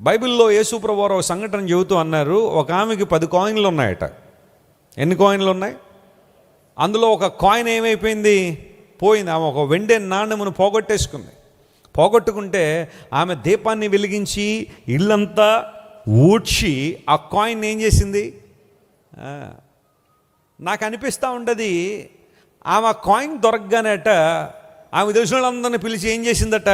బైబిల్లో యేసుప్రభు వారు ఒక సంఘటన చెబుతూ అన్నారు, ఒక ఆమెకి 10 కాయిన్లు ఉన్నాయట. ఎన్ని కాయిన్లు ఉన్నాయి? అందులో ఒక కాయిన్ ఏమైపోయింది? పోయింది. ఆమె ఒక వెండి నాణెమును పోగొట్టుకుంటే ఆమె దీపాన్ని వెలిగించి ఇల్లంతా ఊడ్చి ఆ కాయిన్ ఏం చేసింది? నాకు అనిపిస్తూ ఉంటుంది, ఆమె కాయిన్ దొరకగానేట ఆమె తెలిసిన వాళ్ళందరినీ పిలిచి ఏం చేసిందట?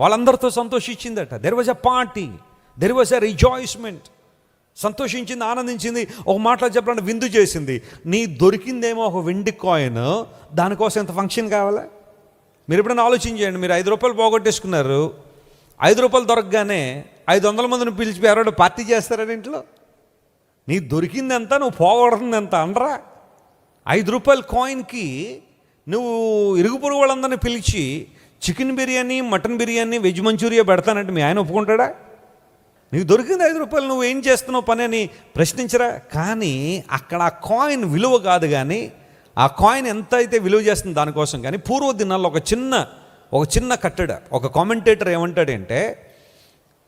వాళ్ళందరితో సంతోషించిందట. There was a party, there was a rejoicement. సంతోషించింది, ఆనందించింది. ఒక మాటలో చెప్పాలంటే విందు చేసింది. నీ దొరికిందేమో ఒక వెండి కాయిన్, దానికోసం ఎంత ఫంక్షన్ కావాలా? మీరు ఎప్పుడైనా ఆలోచించండి. మీరు 5 రూపాయలు పోగొట్టేసుకున్నారు, 5 రూపాయలు దొరకగానే 500 మందిని పిలిచి ఎవరో పార్టీ చేస్తారని ఇంట్లో? నీ దొరికింది ఎంత, నువ్వు పోగొడుతుంది ఎంత అనరా? 5 రూపాయల కాయిన్కి నువ్వు ఇరుగు పొరుగు వాళ్ళందరినీ పిలిచి chicken biryani, mutton biryani, veg manchurian పెడతానంటే మీ ఆయన ఒప్పుకుంటాడా? నీకు దొరికింది 5 రూపాయలు, నువ్వు ఏం చేస్తున్నావు పని అని ప్రశ్నించరా? కానీ అక్కడ ఆ కాయిన్ విలువ కాదు, కానీ ఆ కాయిన్ ఎంత అయితే విలువ చేస్తుంది దానికోసం. కానీ పూర్వ దినాల్లో ఒక చిన్న కట్టడ, ఒక కామెంటేటర్ ఏమంటాడంటే,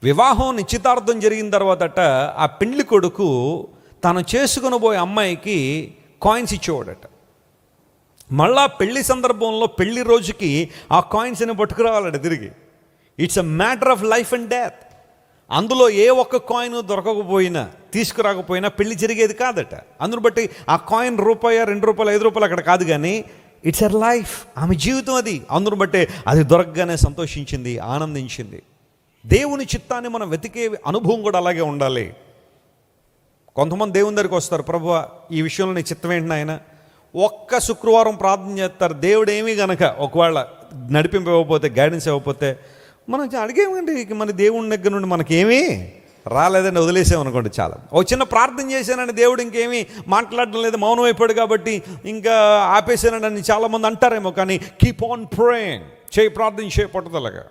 వివాహం నిశ్చితార్థం జరిగిన తర్వాతట ఆ పెళ్లి కొడుకు తను చేసుకుని పోయే అమ్మాయికి కాయిన్స్ ఇచ్చేవాడట. మళ్ళా పెళ్లి సందర్భంలో పెళ్లి రోజుకి ఆ కాయిన్స్ అని పట్టుకురావాలట తిరిగి. It's a matter of life and death. అందులో ఏ ఒక్క కాయిన్ దొరకకపోయినా, తీసుకురాకపోయినా పెళ్లి జరిగేది కాదట. అందును బట్టి ఆ కాయిన్ రూపాయ, 2 రూపాయలు, 5 రూపాయలు అక్కడ కాదు, కానీ ఇట్స్ ఎ లైఫ్, ఆమె జీవితం అది. అందును బట్టి అది దొరకగానే సంతోషించింది, ఆనందించింది. దేవుని చిత్తాన్ని మనం వెతికే అనుభవం కూడా అలాగే ఉండాలి. కొంతమంది దేవుని దగ్గరికి వస్తారు, ప్రభువా ఈ విషయంలో నీ చిత్తం ఏంటి నాయన? ఒక్క శుక్రవారం ప్రార్థన చేస్తారు. దేవుడు ఏమీ గనక ఒకవేళ నడిపింపు ఇవ్వకపోతే, గైడెన్స్ ఇవ్వకపోతే, మనం అడిగేమండి మన దేవుని దగ్గర నుండి మనకేమీ రాలేదని వదిలేసామనుకోండి. చాలా ఒక చిన్న ప్రార్థన చేశానని దేవుడు ఇంకేమీ మాట్లాడడం లేదు, మౌనం అయిపోయాడు కాబట్టి ఇంకా ఆపేసానని చాలామంది అంటారేమో. కానీ కీప్ ఆన్ ప్రేయింగ్, చేయి, ప్రార్థన చేయి పట్టుదలగా.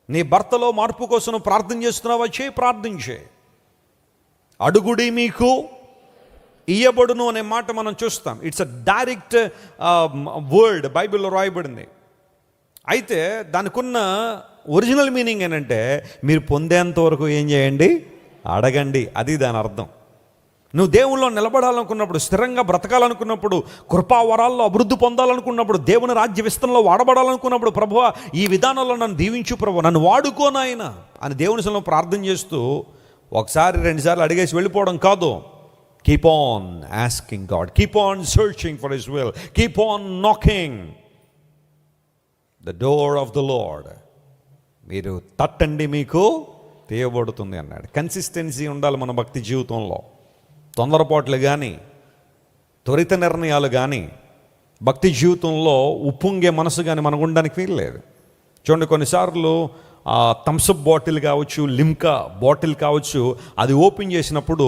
నీ భర్తలో మార్పు కోసం ప్రార్థన చేస్తున్నావా? చేయి, ప్రార్థన చేయి. అడుగుడి మీకు ఇయ్యబడును అనే మాట మనం చూస్తాం. ఇట్స్ అ డైరెక్ట్ వర్డ్, బైబిల్లో రాయబడింది. అయితే దానికి ఉన్న ఒరిజినల్ మీనింగ్ ఏంటంటే, మీరు పొందేంత వరకు ఏం చేయండి? అడగండి. అది దాని అర్థం. నువ్వు దేవుల్లో నిలబడాలనుకున్నప్పుడు, స్థిరంగా బ్రతకాలనుకున్నప్పుడు, కృపావరాల్లో అభివృద్ధి పొందాలనుకున్నప్పుడు, దేవుని రాజ్య విస్తరణలో వాడబడాలనుకున్నప్పుడు, ప్రభువా ఈ విధానంలో నన్ను దీవించు ప్రభువా, నన్ను వాడుకోనాయన అని దేవుని సన్నిధిలో ప్రార్థన చేస్తూ 1-2 సార్లు అడిగేసి వెళ్ళిపోవడం కాదు. Keep on asking God, keep on searching for his will, keep on knocking the door of the lord. మీరు తట్టండి, మీకు తీయబడుతుంది అన్నాడు. కన్సిస్టెన్సీ ఉండాలి మన భక్తి జీవితంలో. తొందరపాట్లు కానీ, త్వరిత నిర్ణయాలు కానీ, భక్తి జీవితంలో ఉప్పొంగే మనసు కానీ మనకు ఉండడానికి వీల్లేదు. చూడండి, కొన్నిసార్లు థమ్సప్ బాటిల్ కావచ్చు, లిమ్కా బాటిల్ కావచ్చు, అది ఓపెన్ చేసినప్పుడు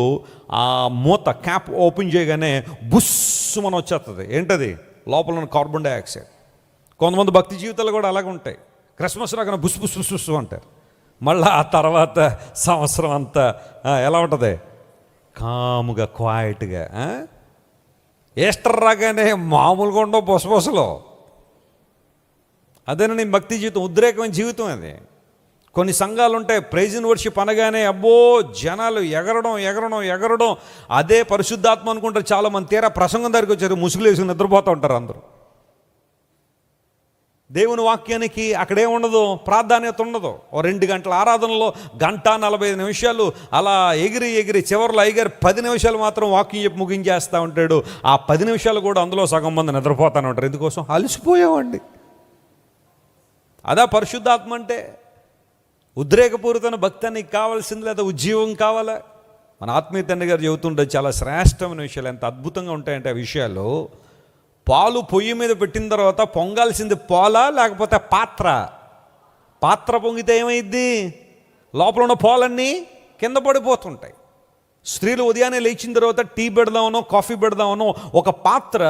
ఆ మూత క్యాప్ ఓపెన్ చేయగానే బుస్సు మనం వచ్చేస్తుంది. ఏంటది? లోపల ఉన్న కార్బన్ డైఆక్సైడ్. కొంతమంది భక్తి జీవితాలు కూడా అలాగే ఉంటాయి. క్రిస్మస్ రాగానే బుస్ బుస్ బుస్ బుస్ అంటారు. మళ్ళీ ఆ తర్వాత సంవత్సరం అంతా ఎలా ఉంటుంది? కాముగా, క్వైట్గా. ఈస్టర్ రాగానే మామూలుగా ఉండవు బొసబొసలో. అదేనా నీ భక్తి జీవితం? ఉద్రేకమైన జీవితం అది. కొన్ని సంఘాలు ఉంటాయి, ప్రైజ్ అండ్ వర్షిప్ అనగానే అబ్బో జనాలు ఎగరడం. అదే పరిశుద్ధాత్మ అనుకుంటారు చాలామంది. తీరా ప్రసంగం దగ్గరికి వచ్చారు, ముసుగులు వేసుకుని నిద్రపోతూ ఉంటారు అందరూ. దేవుని వాక్యానికి అక్కడేముండదు, ప్రాధాన్యత ఉండదు. 2 గంటల ఆరాధనలో 1:45 నిమిషాలు అలా ఎగిరి చివరిలో అయ్యగారు 10 నిమిషాలు మాత్రం వాక్యం చెప్పి ముగించేస్తూ ఉంటాడు. ఆ 10 నిమిషాలు కూడా అందులో సగం మంది నిద్రపోతూనే ఉంటారు. ఎందుకోసం? అలసిపోయామండి. అదా పరిశుద్ధాత్మ అంటే? ఉద్రేకపూరితమైన భక్తి నీకు కావాల్సింది, లేదా ఉజ్జీవం కావాలా? మన ఆత్మీయ తండ్రి గారు చెబుతుంటే చాలా శ్రేష్టమైన విషయాలు, ఎంత అద్భుతంగా ఉంటాయంటే ఆ విషయాలు. పాలు పొయ్యి మీద పెట్టిన తర్వాత పొంగాల్సింది పాలా లేకపోతే పాత్ర పొంగితే ఏమైద్ది? లోపల ఉన్న పాలన్నీ కింద పడిపోతుంటాయి. స్త్రీలు ఉదయాన్నే లేచిన తర్వాత టీ పెడదామనో, కాఫీ పెడదామనో ఒక పాత్ర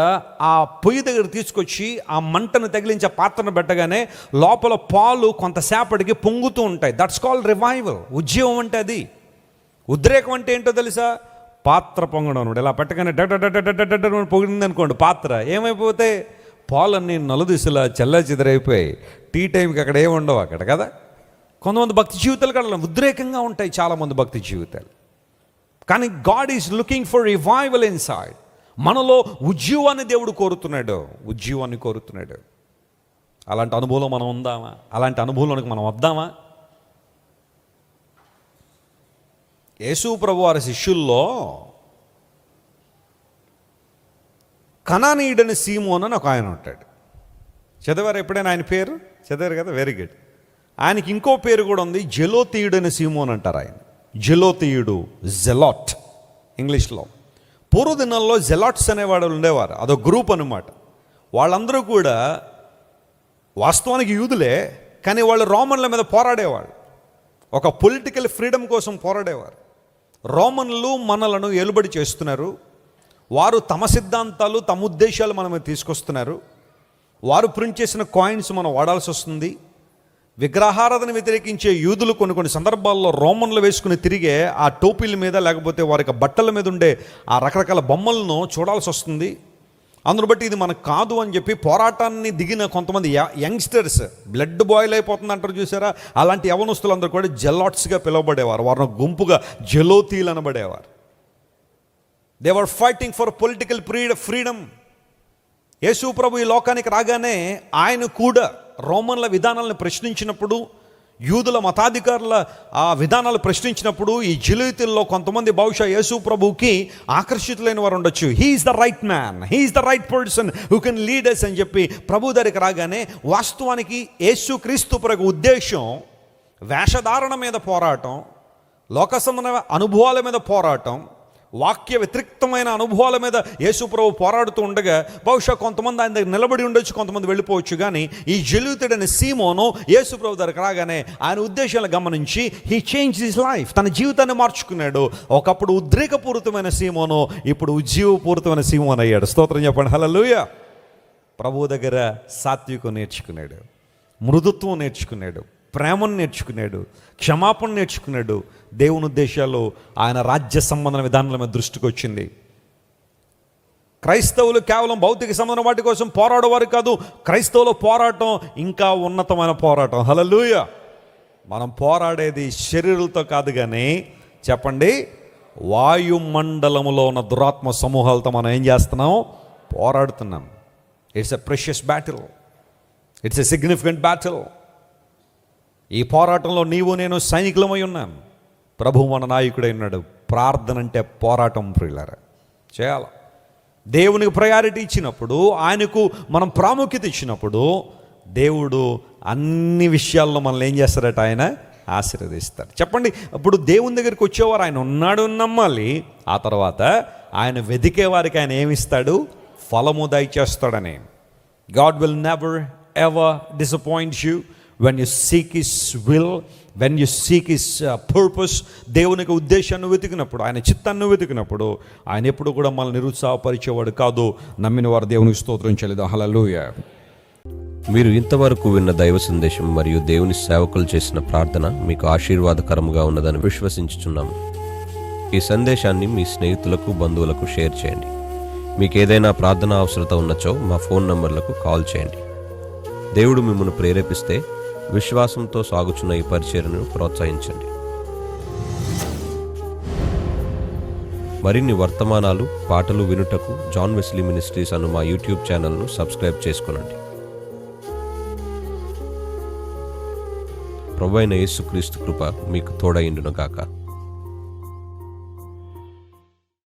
ఆ పొయ్యి దగ్గర తీసుకొచ్చి ఆ మంటను తగిలించే పాత్రను పెట్టగానే లోపల పాలు కొంతసేపటికి పొంగుతూ ఉంటాయి. That's called revival. ఉజ్జీవం అంటే అది. ఉద్రేకం అంటే ఏంటో తెలుసా? పాత్ర పొంగడం అనమాట. ఇలా పెట్టగానే డడ్ పొగిడింది అనుకోండి, పాత్ర ఏమైపోతే పాలన్నీ నలుదిశలా చెల్లా చెదరైపోయి టీ టైంకి అక్కడ ఏముండవు అక్కడ కదా. కొంతమంది భక్తి జీవితాలు కూడా ఉద్రేకంగా ఉంటాయి చాలామంది భక్తి జీవితాలు. కానీ God is looking for revival inside. మనలో ఉజ్జీవాన్ని దేవుడు కోరుతున్నాడు, ఉజ్జీవాన్ని కోరుతున్నాడు. అలాంటి అనుభవంలో మనం ఉందామా? అలాంటి అనుభవంలోనికి మనం వద్దామా? యేసు ప్రభు వారి శిష్యుల్లో కనానీయుడని సీమోన్ అని ఒక ఆయన ఉంటాడు. చదివారు ఎప్పుడైనా ఆయన పేరు? చదివారు కదా, వెరీ గుడ్. ఆయనకి ఇంకో పేరు కూడా ఉంది, జెలోతీయుడని సీమోన్ అంటారు ఆయన. జెలోతీయుడు, జెలాట్ ఇంగ్లీష్లో. పూర్వదినాల్లో జెలాట్స్ అనేవాడు ఉండేవారు, అదో గ్రూప్ అనమాట. వాళ్ళందరూ కూడా వాస్తవానికి యూదులే, కానీ వాళ్ళు రోమన్ల మీద పోరాడేవాళ్ళు. ఒక పొలిటికల్ ఫ్రీడమ్ కోసం పోరాడేవారు. రోమన్లు మనలను ఏలుబడి చేస్తున్నారు. వారు తమ సిద్ధాంతాలు, తమ ఉద్దేశాలు మన మీద తీసుకొస్తున్నారు. వారు ప్రింట్ చేసిన కాయిన్స్ మనం వాడాల్సి వస్తుంది. విగ్రహారాధన వ్యతిరేకించే యూదులు కొన్ని సందర్భాల్లో రోమన్లు వేసుకుని తిరిగే ఆ టోపీల మీద, లేకపోతే వారి బట్టల మీద ఉండే ఆ రకరకాల బొమ్మలను చూడాల్సి వస్తుంది. అందును బట్టి ఇది మనకు కాదు అని చెప్పి పోరాటాన్ని దిగిన కొంతమంది యంగ్స్టర్స్, బ్లడ్ బాయిల్ అయిపోతుంది అంటారు చూసారా, అలాంటి యవనస్తులందరూ కూడా జెలాట్స్గా పిలువబడేవారు. వారిని గుంపుగా జెలోతీలు అనబడేవారు. They were fighting for political freedom. Yesu ప్రభు ఈ లోకానికి రాగానే ఆయన కూడా రోమన్ల విధానాలను ప్రశ్నించినప్పుడు, యూదుల మతాధికారుల ఆ విధానాలు ప్రశ్నించినప్పుడు, ఈ జెలోతీల్లో కొంతమంది బహుశా యేసు ప్రభువుకి ఆకర్షితులైన వారు ఉండొచ్చు. He's the right man, he's the right person who can lead us అని చెప్పి ప్రభు దగ్గరికి రాగానే, వాస్తవానికి యేసు క్రీస్తు ప్రభు ఉద్దేశం వేషధారణ మీద పోరాటం, లోక సంబంధమైన అనుభవాల మీద పోరాటం, వాక్య వ్యతిరిక్తమైన అనుభవాల మీద యేసు ప్రభు పోరాడుతూ ఉండగా బహుశా కొంతమంది ఆయన దగ్గర నిలబడి ఉండొచ్చు, కొంతమంది వెళ్ళిపోవచ్చు. కానీ ఈ జెలోతీయుడైన సీమోను యేసు ప్రభు దగ్గరకు రాగానే ఆయన ఉద్దేశాలను గమనించి హీ చేంజ్ హిస్ లైఫ్, తన జీవితాన్ని మార్చుకున్నాడు. ఒకప్పుడు ఉద్రేకపూరితమైన సీమోను ఇప్పుడు ఉజ్జీవపూరితమైన సీమోను అయ్యాడు. స్తోత్రం చెప్పండి, హల్లెలూయా. ప్రభువు దగ్గర సాత్వికం నేర్చుకున్నాడు, మృదుత్వం నేర్చుకున్నాడు, ప్రేమను నేర్చుకున్నాడు, క్షమాపణ నేర్చుకున్నాడు. దేవుని ఉద్దేశాలు, ఆయన రాజ్య సంబంధమైన విధానాల మీద దృష్టికి వచ్చింది. క్రైస్తవులు కేవలం భౌతిక సంబంధం వాటి కోసం పోరాడేవారు కాదు. క్రైస్తవుల పోరాటం ఇంకా ఉన్నతమైన పోరాటం. హల్లెలూయా. మనం పోరాడేది శరీరాలతో కాదు, కానీ చెప్పండి, వాయుమండలములో ఉన్న దురాత్మ సమూహాలతో మనం ఏం చేస్తున్నాం? పోరాడుతున్నాం. It's a precious battle, it's a significant battle. ఈ పోరాటంలో నీవు నేను సైనికులమై ఉన్నాం. ప్రభువు మన నాయకుడై ఉన్నాడు. ప్రార్థన అంటే పోరాటం ప్రియులారా, చేయాలి. దేవునికి ప్రయారిటీ ఇచ్చినప్పుడు, ఆయనకు మనం ప్రాముఖ్యత ఇచ్చినప్పుడు, దేవుడు అన్ని విషయాల్లో మనల్ని ఏం చేస్తారట? ఆయన ఆశీర్వదిస్తాడు. చెప్పండి, ఇప్పుడు దేవుని దగ్గరికి వచ్చేవారు ఆయన ఉన్నాడు నమ్మాలి. ఆ తర్వాత ఆయన వెతికే వారికి ఆయన ఏమిస్తాడు? ఫలము దయచేస్తాడని. God will never ever disappoint you when you seek his will, when you seek his purpose. దేవునికి ఉద్దేశాన్ని వెతికినప్పుడు, ఆయన చిత్తాన్ని వెతికినప్పుడు, ఆయన ఎప్పుడు కూడా మనల్ని నిరుత్సాహపరిచేవాడు కాదు. నమ్మిన వారు దేవునికి స్తోత్రం చెల్లిద్దాం. హల్లెలూయా. మీరు ఇంతవరకు విన్న దైవ సందేశం మరియు దేవుని సేవకులు చేసిన ప్రార్థన మీకు ఆశీర్వాదకరముగా ఉన్నదని విశ్వసించుచున్నాము. ఈ సందేశాన్ని మీ స్నేహితులకు, బంధువులకు షేర్ చేయండి. మీకు ఏదైనా ప్రార్థన అవసరత ఉన్నచో మా ఫోన్ నంబర్లకు కాల్ చేయండి. దేవుడు మిమ్మల్ని ప్రేరేపిస్తే విశ్వాసంతో సాగుచున్న ఈ పరిచర్యను ప్రోత్సహించండి. మరిన్ని వర్తమానాలు, పాటలు వినుటకు జాన్ వెస్లీ మినిస్ట్రీస్ అను మా యూట్యూబ్ ఛానల్ను సబ్స్క్రైబ్ చేసుకొనండి. ప్రభువైన యేసుక్రీస్తు కృప మీకు తోడైండును గాక.